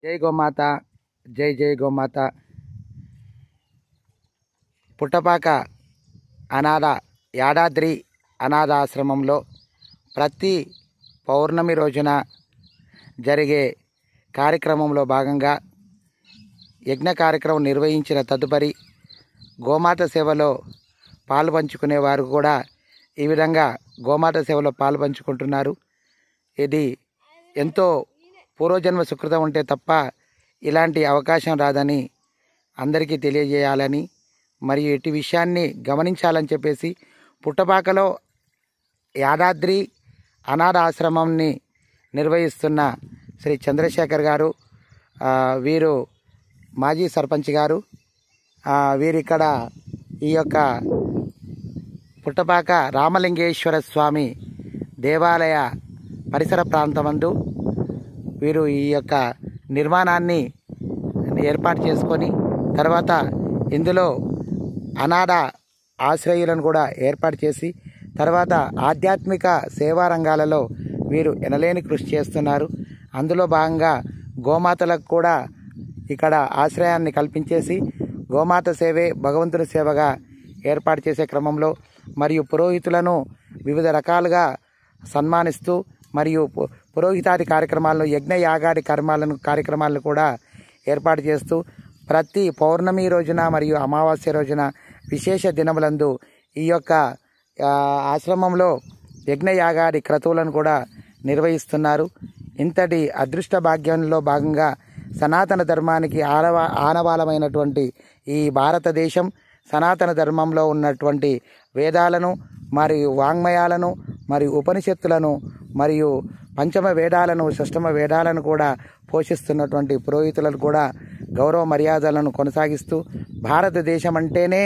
జై గోమాత, జై జై గోమాత. పుట్టపాక అనాథ యాదాద్రి అనాథాశ్రమంలో ప్రతి పౌర్ణమి రోజున జరిగే కార్యక్రమంలో భాగంగా యజ్ఞ కార్యక్రమం నిర్వహించిన తదుపరి గోమాత సేవలో పాలుపంచుకునేవారు కూడా ఈ విధంగా గోమాత సేవలో పాలుపంచుకుంటున్నారు. ఇది ఎంతో పూర్వజన్మ సుకృతం ఉంటే తప్ప ఇలాంటి అవకాశం రాదని అందరికీ తెలియజేయాలని మరియు ఇటు విషయాన్ని గమనించాలని చెప్పేసి పుట్టపాకలో యాదాద్రి అనాథ ఆశ్రమంని నిర్వహిస్తున్న శ్రీ చంద్రశేఖర్ గారు, వీరు మాజీ సర్పంచ్ గారు, వీరిక్కడ ఈ యొక్క పుట్టపాక రామలింగేశ్వర స్వామి దేవాలయ పరిసర ప్రాంతమందు వీరు ఈ యొక్క నిర్మాణాన్ని ఏర్పాటు చేసుకొని తర్వాత ఇందులో అనాథ ఆశ్రయులను కూడా ఏర్పాటు చేసి తర్వాత ఆధ్యాత్మిక సేవా రంగాలలో వీరు ఎనలేని కృషి చేస్తున్నారు. అందులో భాగంగా గోమాతలకు కూడా ఇక్కడ ఆశ్రయాన్ని కల్పించేసి గోమాత సేవే భగవంతుని సేవగా ఏర్పాటు చేసే క్రమంలో మరియు పురోహితులను వివిధ రకాలుగా సన్మానిస్తూ మరియు పురోహితాది కార్యక్రమాలను యజ్ఞ యాగాది కార్యక్రమాలను కూడా ఏర్పాటు చేస్తూ ప్రతి పౌర్ణమి రోజున మరియు అమావాస్య రోజున విశేష దినములందు ఈ యొక్క ఆశ్రమంలో యజ్ఞ యాగాది క్రతువులను కూడా నిర్వహిస్తున్నారు. ఇంతటి అదృష్ట భాగ్యంలో భాగంగా సనాతన ధర్మానికి ఆనవాలమైనటువంటి ఈ భారతదేశం సనాతన ధర్మంలో ఉన్నటువంటి వేదాలను మరియు వాంగ్మయాలను మరియు ఉపనిషత్తులను మరియు పంచమ వేదాలను షష్టమ వేదాలను కూడా పోషిస్తున్నటువంటి పురోహితులను కూడా గౌరవ మర్యాదలను కొనసాగిస్తూ భారతదేశం అంటేనే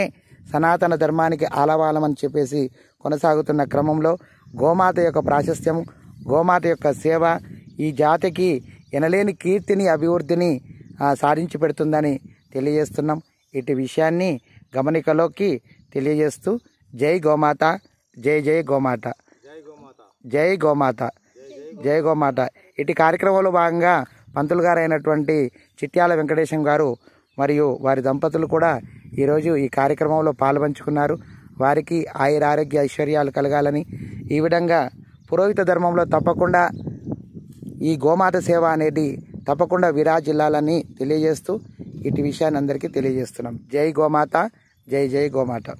సనాతన ధర్మానికి ఆలవాలమని చెప్పేసి కొనసాగుతున్న క్రమంలో గోమాత యొక్క ప్రాశస్త్యం, గోమాత యొక్క సేవ ఈ జాతికి ఎనలేని కీర్తిని అభివృద్ధిని సాధించి పెడుతుందని తెలియజేస్తున్నాం. ఇటు విషయాన్ని గమనికలోకి తెలియజేస్తూ జై గోమాత, జై జై గోమాత, జై గోమాత, జై గోమాత. ఇటు కార్యక్రమంలో భాగంగా పంతులు గారు అయినటువంటి చిట్యాల వెంకటేశం గారు మరియు వారి దంపతులు కూడా ఈరోజు ఈ కార్యక్రమంలో పాల్పంచుకున్నారు. వారికి ఆయురారోగ్య ఐశ్వర్యాలు కలగాలని, ఈ విధంగా పురోహిత ధర్మంలో తప్పకుండా ఈ గోమాత సేవ అనేది తప్పకుండా విరాజిల్లాలని తెలియజేస్తూ ఇటు విషయాన్ని అందరికీ తెలియజేస్తున్నాం. జై గోమాత, జై జై గోమాత.